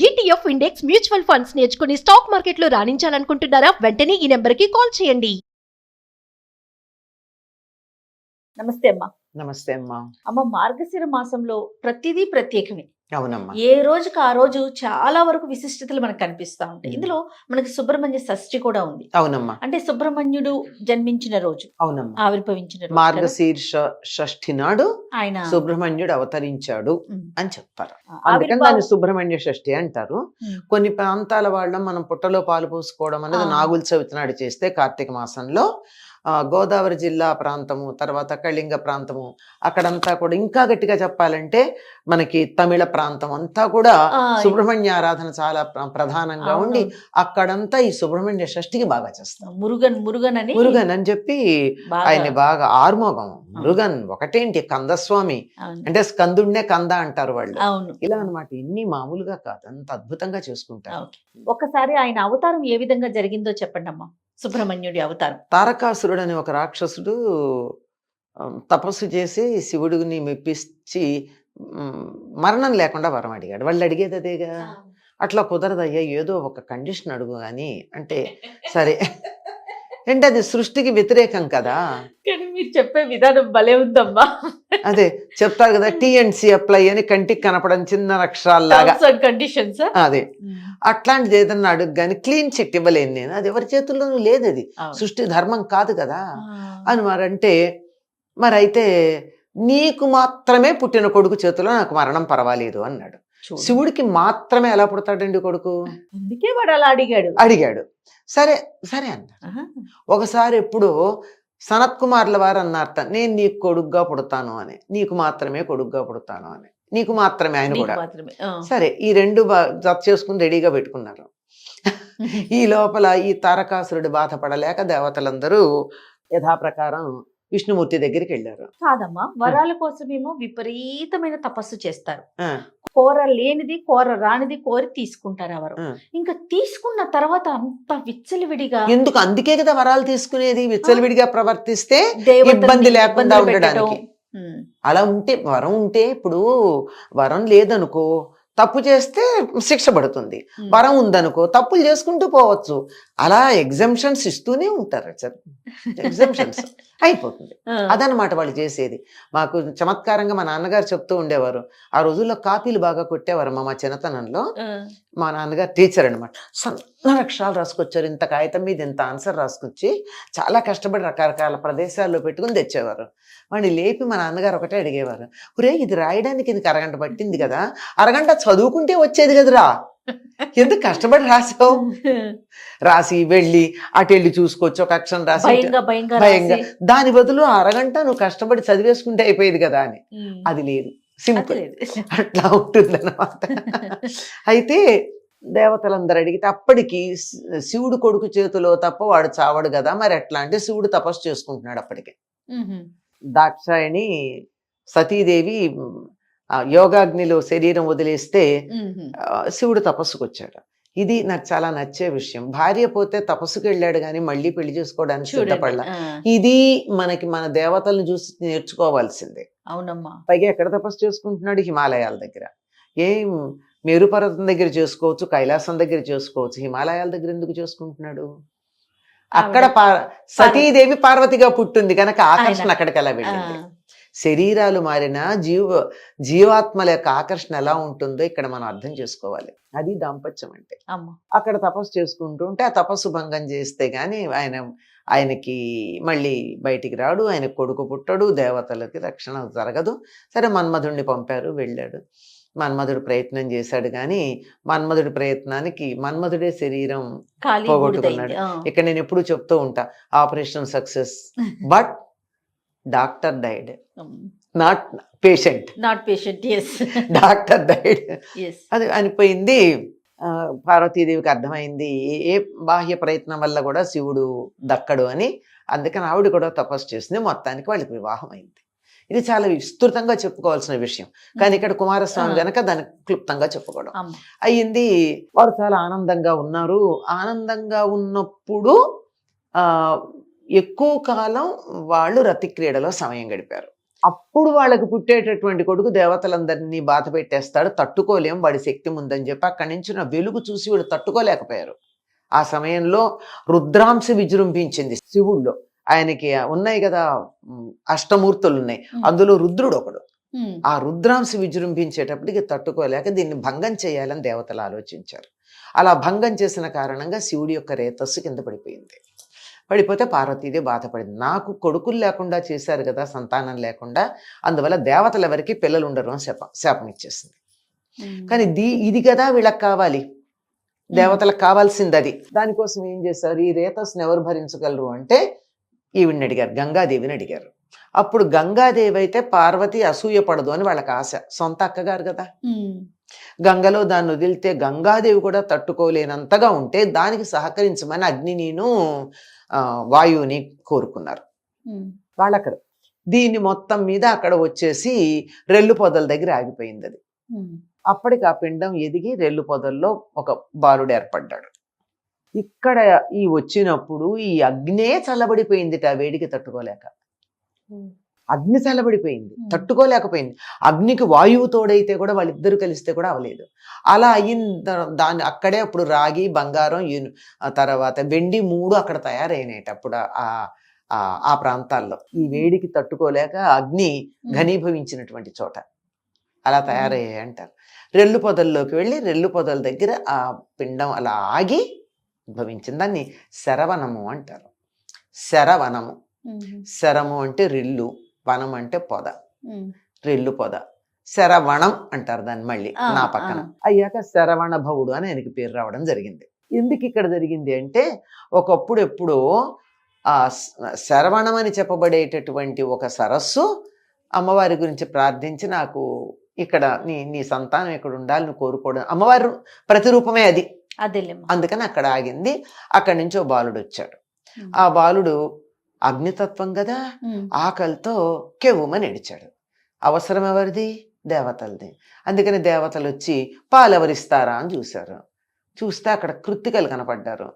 ETF index mutual funds నేర్చుకుని stock మార్కెట్లో రాణించాలనుకుంటున్నారా? వెంటనే ఈ నెంబర్కి కాల్ చేయండి. నమస్తే అమ్మా. నమస్తే అమ్మా. అమ్మ, మార్గశిర మాసంలో ప్రతిదీ ప్రత్యేకమే. అవునమ్మా. ఏ రోజుకి ఆ రోజు చాలా వరకు విశిష్టతలు మనకు కనిపిస్తా ఉంటాయి. ఇందులో మనకి సుబ్రహ్మణ్య షష్ఠి కూడా ఉంది. అవునమ్మా. అంటే సుబ్రహ్మణ్యుడు జన్మించిన రోజు, అవునమ్మా. ఆవిర్భవించిన రోజు కదా. మార్గశీర్ష షష్ఠి నాడు ఆయన సుబ్రహ్మణ్యుడు అవతరించాడు అని చెప్తారు. అందుకని ఆవిర్భావం దాన్ని సుబ్రహ్మణ్య షష్ఠి అంటారు. కొన్ని ప్రాంతాల వాళ్ళం మనం పుట్టలో పాలు పోసుకోవడం అనేది నాగుల చవితి నాడు చేస్తే కార్తీక మాసంలో గోదావరి జిల్లా ప్రాంతము, తర్వాత కళింగ ప్రాంతము, అక్కడంతా కూడా ఇంకా గట్టిగా చెప్పాలంటే మనకి తమిళ ప్రాంతం అంతా కూడా సుబ్రహ్మణ్య ఆరాధన చాలా ప్రధానంగా ఉండి అక్కడంతా ఈ సుబ్రహ్మణ్య షష్ఠికి బాగా చేస్తాం. మురుగన్ అని చెప్పి ఆయన్ని బాగా ఆర్మోగం మురుగన్ ఒకటేంటి కందస్వామి అంటే స్కందుడినే కంద అంటారు వాళ్ళు. ఇలా అన్నమాట. ఇన్ని మామూలుగా కాదు, అంత అద్భుతంగా చేసుకుంటారు. ఒకసారి ఆయన అవతారం ఏ విధంగా జరిగిందో చెప్పండి అమ్మా. సుబ్రహ్మణ్యుడి అవతారం. తారకాసురుడు అనే ఒక రాక్షసుడు తపస్సు చేసి శివుడిని మెప్పించి మరణం లేకుండా వరం అడిగాడు. వాళ్ళు అడిగేది అదేగా. అట్లా కుదరదయ్యా, ఏదో ఒక కండిషన్ అడుగు అని అంటే సరే అంటే అది సృష్టికి వ్యతిరేకం కదా. కానీ మీరు చెప్పే విధానం భలే ఉందమ్మా. అదే చెప్తారు కదా, టీఎన్సీ అప్లై అని కంటికి కనపడం చిన్న అక్షరాల్లాగా కండిషన్స్. అదే అట్లాంటిది ఏదన్నా అడుగు కానీ క్లీన్ చిట్ ఇవ్వలేను నేను. అది ఎవరి చేతుల్లోనూ లేదు, అది సృష్టి ధర్మం కాదు కదా అని మరంటే, మరైతే నీకు మాత్రమే పుట్టిన కొడుకు చేతిలో నాకు మరణం పర్వాలేదు అన్నాడు. శివుడికి మాత్రమే ఎలా పుడతాడండి కొడుకు? అందుకే వాడు అలా అడిగాడు. సరే సరే అన్నారు. ఒకసారి ఎప్పుడు సనత్ కుమార్ల వారు అన్నారట, నేను నీకు కొడుగ్గా పుడతాను అని, నీకు మాత్రమే కొడుగ్గా పుడతాను అని, నీకు మాత్రమే ఆయన కూడా. సరే ఈ రెండు జత చేసుకుని రెడీగా పెట్టుకున్నారు. ఈ లోపల ఈ తారకాసురుడు బాధపడలేక దేవతలందరూ యథాప్రకారం విష్ణుమూర్తి దగ్గరికి వెళ్ళారు. కాదమ్మా, వరాల కోసమేమో విపరీతమైన తపస్సు చేస్తారు. కోర లేనిది కోర రానిది కోరి తీసుకుంటారు ఎవరు. ఇంకా తీసుకున్న తర్వాత అంత విచ్చలవిడిగా ఎందుకు? అందుకే కదా వరాలు తీసుకునేది, విచ్చలవిడిగా ప్రవర్తిస్తే ఇబ్బంది లేకుండా ఉండడానికి. అలా ఉంటే వరం ఉంటే, ఇప్పుడు వరం లేదనుకో తప్పు చేస్తే శిక్ష పడుతుంది, వరం ఉందనుకో తప్పులు చేసుకుంటూ పోవచ్చు. అలా ఎగ్జంప్షన్స్ ఇస్తూనే ఉంటారు, ఎగ్జంప్షన్స్ అయిపోతుంది. అదనమాట వాళ్ళు చేసేది. మాకు చమత్కారంగా మా నాన్నగారు చెప్తూ ఉండేవారు, ఆ రోజుల్లో కాపీలు బాగా కొట్టేవారు. మా చిన్నతనంలో మా నాన్నగారు టీచర్ అనమాట. సన్న అక్షరాలు రాసుకొచ్చారు, ఇంత కాగితం మీద ఇంత ఆన్సర్ రాసుకొచ్చి చాలా కష్టపడి రకరకాల ప్రదేశాల్లో పెట్టుకుని తెచ్చేవారు. వాడిని లేపి మా నాన్నగారు ఒకటే అడిగేవారు, ఒరే ఇది రాయడానికి ఇందుకు అరగంట పట్టింది కదా, అరగంట చదువుకుంటే వచ్చేది కదరా, ఎందుకు కష్టపడి రాసావు? రాసి వెళ్ళి అటు వెళ్ళి చూసుకోవచ్చు, ఒక అక్షరం రాసి భయంగా, దాని బదులు అరగంట నువ్వు కష్టపడి చదివేసుకుంటే అయిపోయేది కదా అని. అది లేదు, సింపుల్. అట్లా ఉంటుంది అన్నమాట. అయితే దేవతలందరూ అడిగితే అప్పటికి శివుడు కొడుకు చేతిలో తప్ప వాడు చావడు కదా, మరి ఎట్లా అంటే శివుడు తపస్సు చేసుకుంటున్నాడు. అప్పటికే దాక్షాయణి సతీదేవి యోగాగ్నిలో శరీరం వదిలేస్తే శివుడు తపస్సుకు వచ్చాడు. ఇది నాకు చాలా నచ్చే విషయం. భార్య పోతే తపస్సుకు వెళ్ళాడు కానీ మళ్ళీ పెళ్లి చేసుకోవడానికి సిద్ధపడలా. ఇది మనకి మన దేవతలను చూసి నేర్చుకోవాల్సిందే. అవునమ్మా. పైగా ఎక్కడ తపస్సు చేసుకుంటున్నాడు? హిమాలయాల దగ్గర. ఏం మేరు పర్వతం దగ్గర చేసుకోవచ్చు, కైలాసం దగ్గర చేసుకోవచ్చు, హిమాలయాల దగ్గర ఎందుకు చేసుకుంటున్నాడు? అక్కడ సతీదేవి పార్వతిగా పుట్టింది కనుక ఆకర్షణ అక్కడికి ఎలా వెళ్ళింది. శరీరాలు మారిన జీవాత్మల యొక్క ఆకర్షణ ఎలా ఉంటుందో ఇక్కడ మనం అర్థం చేసుకోవాలి. అది దాంపత్యం అంటే. అక్కడ తపస్సు చేసుకుంటూ ఉంటే ఆ తపస్సు భంగం చేస్తే గాని ఆయనకి మళ్ళీ బయటికి రాడు, ఆయన కొడుకు పుట్టడు, దేవతలకి రక్షణ జరగదు. సరే మన్మధుడిని పంపారు, వెళ్ళాడు. మన్మధుడు ప్రయత్నం చేశాడు కానీ మన్మధుడి ప్రయత్నానికి మన్మధుడే శరీరం పోగొట్టుకున్నాడు. ఇక్కడ నేను ఎప్పుడు చెప్తూ ఉంటా, operation success but doctor died, not patient. Doctor died. అది అనిపోయింది. పార్వతీదేవికి అర్థమైంది ఏ బాహ్య ప్రయత్నం వల్ల కూడా శివుడు దక్కడు అని. అందుకని ఆవిడ కూడా తపస్సు చేసింది. మొత్తానికి వాళ్ళకి వివాహం అయింది. ఇది చాలా విస్తృతంగా చెప్పుకోవాల్సిన విషయం, కానీ ఇక్కడ కుమారస్వామి గనక దాన్ని క్లుప్తంగా చెప్పుకోవడం అయ్యింది. వారు చాలా ఆనందంగా ఉన్నారు. ఆనందంగా ఉన్నప్పుడు ఎక్కువ కాలం వాళ్ళు రతి క్రీడలో సమయం గడిపారు. అప్పుడు వాళ్ళకి పుట్టేటటువంటి కొడుకు దేవతలందరినీ బాధ పెట్టేస్తాడు, తట్టుకోలేం, వాడి శక్తి ముందని చెప్పి అక్కడి నుంచి నా వెలుగు చూసి వీడు తట్టుకోలేకపోయారు. ఆ సమయంలో రుద్రాంశ విజృంభించింది శివుల్లో. ఆయనకి ఉన్నాయి కదా అష్టమూర్తులు ఉన్నాయి, అందులో రుద్రుడు ఒకడు. ఆ రుద్రాంశ విజృంభించేటప్పటికి తట్టుకోలేక దీన్ని భంగం చేయాలని దేవతలు ఆలోచించారు. అలా భంగం చేసిన కారణంగా శివుడి యొక్క రేతస్సు కింద పడిపోయింది. పడిపోతే పార్వతీదే బాధపడింది, నాకు కొడుకులు లేకుండా చేశారు కదా, సంతానం లేకుండా, అందువల్ల దేవతలు ఎవరికి పిల్లలు ఉండరు అని శాపం ఇచ్చేసింది. కానీ ఇది కదా వీళ్ళకి కావాలి, దేవతలకు కావాల్సింది అది. దానికోసం ఏం చేశారు, ఈ రేతస్సును ఎవరు భరించగలరు అంటే ఈవిడిని అడిగారు, గంగాదేవిని అడిగారు. అప్పుడు గంగాదేవి అయితే పార్వతి అసూయ పడదు అని వాళ్ళకి ఆశ, సొంత అక్కగారు కదా. గంగలో దాన్ని వదిలితే గంగాదేవి కూడా తట్టుకోలేనంతగా ఉంటే దానికి సహకరించమని అగ్నినిను వాయువుని కోరుకున్నారు వాళ్ళక్కడ. దీన్ని మొత్తం మీద అక్కడ వచ్చేసి రెల్లు పొదల దగ్గర ఆగిపోయింది అది. అప్పటికి ఆ పిండం ఎదిగి రెల్లు పొదల్లో ఒక బాలుడు ఏర్పడ్డాడు. ఇక్కడ ఈ వచ్చినప్పుడు ఈ అగ్నే చల్లబడిపోయింది, ఆ వేడికి తట్టుకోలేక. అగ్ని చల్లబడిపోయింది, తట్టుకోలేకపోయింది. అగ్నికి వాయువు తోడైతే కూడా వాళ్ళిద్దరు కలిస్తే కూడా అవలేదు. అలా అయిన దాన్ని అక్కడే అప్పుడు రాగి, బంగారం, తర్వాత వెండి 3 అక్కడ తయారైనాయి అప్పుడు ఆ ప్రాంతాల్లో. ఈ వేడికి తట్టుకోలేక అగ్ని ఘనీభవించినటువంటి చోట అలా తయారయ్యాయి అంటారు. రెల్లు పొదల్లోకి వెళ్ళి రెల్లు పొదల దగ్గర ఆ పిండం అలా ఆగి ఉద్భవించింది. దాన్ని శరవణము అంటారు. శరవణము, శరము అంటే రెల్లు, వనం అంటే పొద, రెల్లు పొద, శరవణం అంటారు దాన్ని మళ్ళీ నా పక్కన. అయ్యాక శరవణ భవుడు అని ఆయనకి పేరు రావడం జరిగింది. ఎందుకు ఇక్కడ జరిగింది అంటే ఒకప్పుడు ఎప్పుడో ఆ శరవణం అని చెప్పబడేటటువంటి ఒక సరస్సు అమ్మవారి గురించి ప్రార్థించి, నాకు ఇక్కడ నీ సంతానం ఇక్కడ ఉండాలని కోరుకోవడం, అమ్మవారు ప్రతిరూపమే అది, అందుకని అక్కడ ఆగింది. అక్కడి నుంచి ఓ బాలుడు వచ్చాడు. ఆ బాలుడు అగ్నితత్వం కదా, ఆకలితో కెవ్వుమని ఏడిచాడు. అవసరం ఎవరిది, దేవతలది. అందుకని దేవతలు వచ్చి పాలెవరిస్తారా అని చూశారు. చూస్తే అక్కడ కృత్తికలు కనపడ్డారు.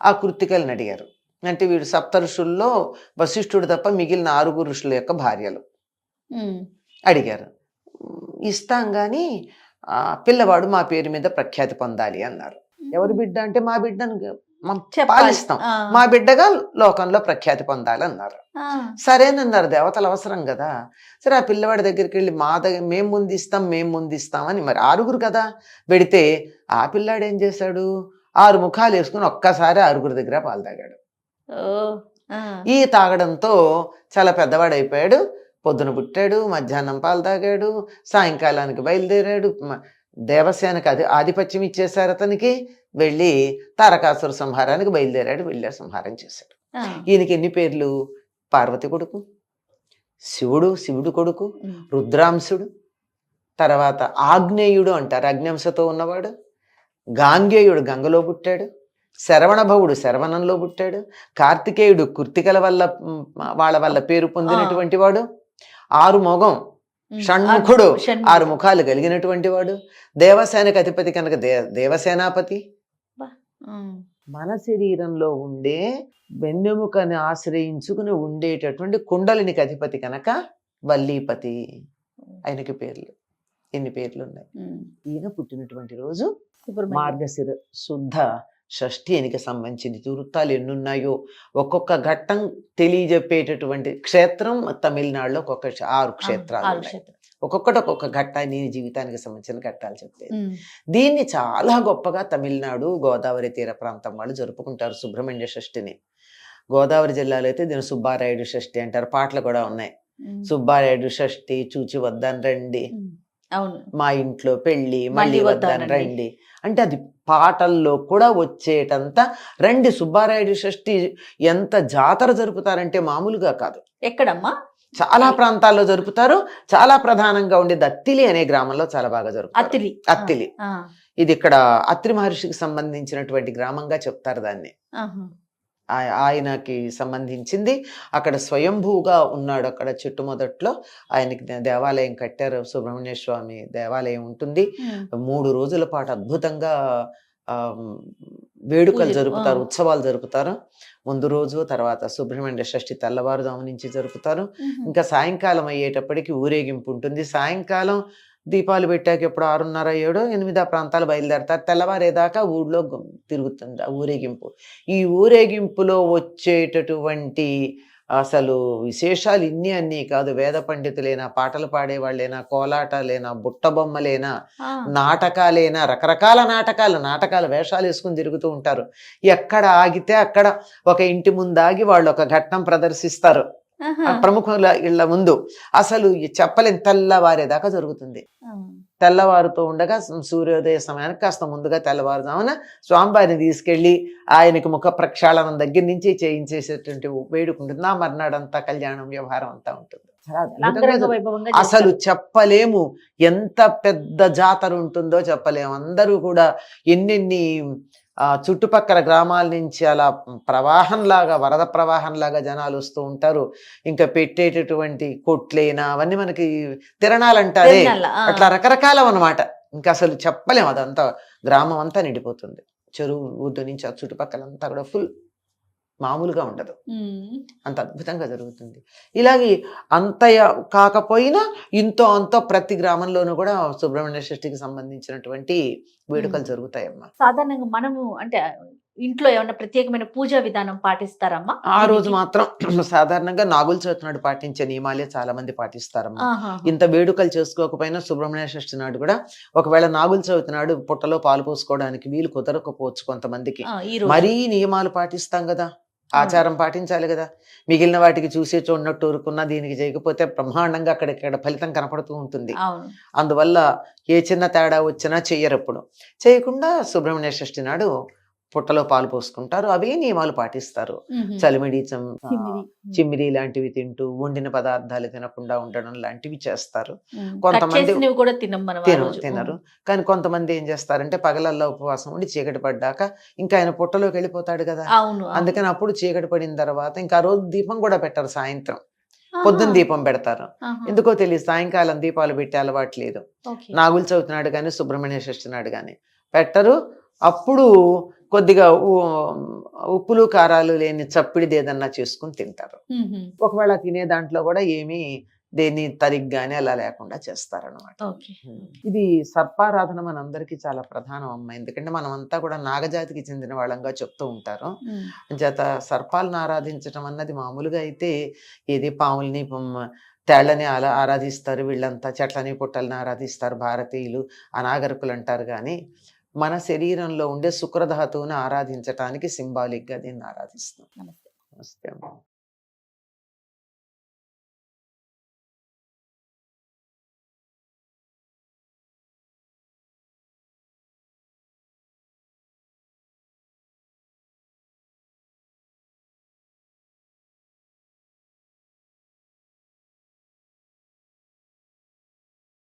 ఆ కృత్తికలను అడిగారు. అంటే వీడు సప్త ఋషుల్లో వశిష్ఠుడు తప్ప మిగిలిన 6 ఋషుల యొక్క భార్యలు. అడిగారు. ఇస్తాం గాని పిల్లవాడు మా పేరు మీద ప్రఖ్యాతి పొందాలి అన్నారు. ఎవరి బిడ్డ అంటే మా బిడ్డను పాలిస్తాం, మా బిడ్డగా లోకంలో ప్రఖ్యాతి పొందాలన్నారు. సరేనన్నారు, దేవతలు అవసరం కదా. సరే ఆ పిల్లవాడి దగ్గరికి వెళ్ళి మేము ముందిస్తాం అని, మరి 6 కదా పెడితే ఆ పిల్లాడు ఏం చేశాడు, 6 ముఖాలు వేసుకుని ఒక్కసారి 6 దగ్గర పాలు తాగాడు. ఈ తాగడంతో చాలా పెద్దవాడైపోయాడు. పొద్దున పుట్టాడు, మధ్యాహ్నం పాలు తాగాడు, సాయంకాలానికి బయలుదేరాడు. దేవసేనకి ఆధిపత్యం ఇచ్చేశారు అతనికి. వెళ్ళి తారకాసుర సంహారానికి బయలుదేరాడు, వెళ్ళి సంహారం చేశాడు. ఈయనకి ఎన్ని పేర్లు, పార్వతి కొడుకు, శివుడు కొడుకు, రుద్రాంశుడు, తర్వాత ఆగ్నేయుడు అంటారు, అగ్నింశతో ఉన్నవాడు, గాంగేయుడు గంగలో పుట్టాడు, శరవణభవుడు శరవణంలో పుట్టాడు, కార్తికేయుడు కృత్తికల వాళ్ళ వల్ల పేరు పొందినటువంటి వాడు, 6 మొగం షణ్ముఖుడు 6 ముఖాలు కలిగినటువంటి వాడు, దేవసేనకు అధిపతి కనుక దేవసేనాపతి. మన శరీరంలో ఉండే వెన్నెముకని ఆశ్రయించుకుని ఉండేటటువంటి కుండలినికి అధిపతి కనుక వల్లీపతి. ఆయనకి పేర్లు ఎన్ని పేర్లు ఉన్నాయి. ఈయన పుట్టినటువంటి రోజు మార్గశిర శుద్ధ షష్ఠి. ఆయనకి సంబంధించిన వృత్తాలు ఎన్నున్నాయో ఒక్కొక్క ఘట్టం తెలియజెప్పేటటువంటి క్షేత్రం తమిళనాడులో ఒక్కొక్క 6 క్షేత్రాలు ఉన్నాయి. ఒక్కొక్కటి ఒక్కొక్క ఘట్టాన్ని జీవితానికి సంబంధించిన ఘట్టాలు చెప్తాయి. దీన్ని చాలా గొప్పగా తమిళనాడు గోదావరి తీర ప్రాంతం వాళ్ళు జరుపుకుంటారు సుబ్రహ్మణ్య షష్ఠిని. గోదావరి జిల్లాలో అయితే దీన్ని సుబ్బారాయుడు షష్ఠి అంటారు. పాటలు కూడా ఉన్నాయి. సుబ్బారాయుడు షష్ఠి, చూచి వద్దాను రండి, మా ఇంట్లో పెళ్లి, మళ్ళీ వద్దాను రండి అంటే అది పాటల్లో కూడా వచ్చేటంత రండి. సుబ్బారాయుడు షష్ఠి ఎంత జాతర జరుపుతారంటే మామూలుగా కాదు. ఎక్కడమ్మా? చాలా ప్రాంతాల్లో జరుపుతారు. చాలా ప్రధానంగా ఉండేది అత్తిలి అనే గ్రామంలో చాలా బాగా జరుపుతారు. అత్తిలి ఇది ఇక్కడ అత్రి మహర్షికి సంబంధించినటువంటి గ్రామంగా చెప్తారు దాన్ని. ఆయనకి సంబంధించింది. అక్కడ స్వయంభూగా ఉన్నాడు. అక్కడ చెట్టు మొదట్లో ఆయనకి దేవాలయం కట్టారు. సుబ్రహ్మణ్య స్వామి దేవాలయం ఉంటుంది. 3 రోజుల పాటు అద్భుతంగా వేడుకలు పూజలు, జరుపుతారు, ఆ. ఉత్సవాలు జరుపుతారు. ముందు రోజు, తర్వాత సుబ్రహ్మణ్య షష్ఠి తెల్లవారుజాము నుంచి జరుపుతారు. ఇంకా సాయంకాలం అయ్యేటప్పటికి ఊరేగింపు ఉంటుంది. సాయంకాలం దీపాలు పెట్టాక ఎప్పుడు 6:30, 7, 8 ఆ ప్రాంతాలు బయలుదేరతారు. తెల్లవారేదాకా ఊళ్ళో తిరుగుతుంది ఆ ఊరేగింపు. ఈ ఊరేగింపులో వచ్చేటటువంటి అసలు విశేషాలు ఇన్ని అన్నీ కాదు. వేద పండితులైనా, పాటలు పాడేవాళ్ళైనా, కోలాటాలైనా, బుట్టబొమ్మలైనా, నాటకాలైనా, రకరకాల నాటకాలు వేషాలు వేసుకుని తిరుగుతూ ఉంటారు. ఎక్కడ ఆగితే అక్కడ ఒక ఇంటి ముందు ఆగి వాళ్ళు ఒక ఘట్టం ప్రదర్శిస్తారు. ఆ ప్రముఖుల ఇళ్ల ముందు అసలు చెప్పలేని తెల్లవారేదాకా జరుగుతుంది. తెల్లవారుతూ ఉండగా సూర్యోదయ సమయానికి కాస్త ముందుగా తెల్లవారుదామన స్వామివారిని తీసుకెళ్లి ఆయనకి ముఖ ప్రక్షాళనం దగ్గర నుంచి చేయించేసేటువంటి వేడుక ఉంటుంది. నా మర్నాడంతా కళ్యాణం వ్యవహారం అంతా ఉంటుంది. అసలు చెప్పలేము ఎంత పెద్ద జాతర ఉంటుందో చెప్పలేము. అందరూ కూడా ఎన్నెన్ని చుట్టుపక్కల గ్రామాల నుంచి అలా ప్రవాహంలాగా, వరద ప్రవాహంలాగా జనాలు వస్తూ ఉంటారు. ఇంకా పెట్టేటటువంటి కొట్లైనా అవన్నీ మనకి తిరణాలంటారే, అట్లా రకరకాలం అన్నమాట. ఇంకా అసలు చెప్పలేము. అదంతా గ్రామం అంతా నిండిపోతుంది. చెరువు ఊర్డు నుంచి ఆ చుట్టుపక్కలంతా కూడా ఫుల్, మామూలుగా ఉండదు. అంత అద్భుతంగా జరుగుతుంది. ఇలాగే అంత కాకపోయినా ఇంతో అంతో ప్రతి గ్రామంలోనూ కూడా సుబ్రహ్మణ్య షష్ఠికి సంబంధించినటువంటి వేడుకలు జరుగుతాయమ్మా. సాధారణంగా మనము అంటే ఇంట్లో ఏమన్నా ప్రత్యేకమైన పూజా విధానం పాటిస్తారమ్మా? ఆ రోజు మాత్రం సాధారణంగా నాగుల చవితి నాడు పాటించే నియమాలే చాలా మంది పాటిస్తారమ్మా. ఇంత వేడుకలు చేసుకోకపోయినా సుబ్రహ్మణ్య షష్ఠి నాడు కూడా, ఒకవేళ నాగుల చవితి నాడు పుట్టలో పాలు పోసుకోవడానికి వీలు కుదరకపోవచ్చు కొంతమందికి, మరీ నియమాలు పాటిస్తాం కదా, ఆచారం పాటించాలి కదా. మిగిలిన వాటికి చూసే చూడనట్టు ఊరుకున్నా దీనికి చేయకపోతే బ్రహ్మాండంగా అక్కడిక్కడ ఫలితం కనపడుతూ ఉంటుంది. అందువల్ల ఏ చిన్న తేడా వచ్చినా చెయ్యరప్పుడు. చేయకుండా సుబ్రహ్మణ్య షష్ఠి నాడు పుట్టలో పాలు పోసుకుంటారు. అవే నియమాలు పాటిస్తారు. చలిమిడి, చిమ్మిడి లాంటివి తింటూ వండిన పదార్థాలు తినకుండా ఉండడం లాంటివి చేస్తారు. కొంతమంది తినరు. కానీ కొంతమంది ఏం చేస్తారంటే పగలల్లో ఉపవాసం ఉండి చీకటి పడ్డాక ఇంకా ఆయన పుట్టలోకి వెళ్ళిపోతాడు కదా, అందుకని అప్పుడు చీకటి పడిన తర్వాత ఇంకా ఆ రోజు దీపం కూడా పెట్టరు. సాయంత్రం పొద్దున్న దీపం పెడతారు. ఎందుకో తెలియదు, సాయంకాలం దీపాలు పెట్టే అలవాటు లేదు. నాగుల చవితి నాడు కానీ సుబ్రహ్మణ్య షష్ఠి నాడు కానీ పెట్టరు. అప్పుడు కొద్దిగా ఉప్పులు కారాలు లేని చప్పిడిది ఏదన్నా చేసుకుని తింటారు. ఒకవేళ తినే దాంట్లో కూడా ఏమీ దేని తరిగ్గానే అలా లేకుండా చేస్తారనమాట. ఇది సర్పారాధన మనందరికీ చాలా ప్రధానం అమ్మ. ఎందుకంటే మనం అంతా కూడా నాగజాతికి చెందిన వాళ్ళంగా చెప్తూ ఉంటారు. చేత సర్పాలను ఆరాధించడం అన్నది మామూలుగా అయితే ఏది పాముల్ని, తేళ్లని ఆరాధిస్తారు. వీళ్ళంతా చెట్లని పుట్టలని ఆరాధిస్తారు భారతీయులు, అనాగరికులు అంటారు. కానీ మన శరీరంలో ఉండే శుక్రధాతువుని ఆరాధించటానికి సింబాలిక్గా దీన్ని ఆరాధిస్తాం. నమస్తే అమ్మ.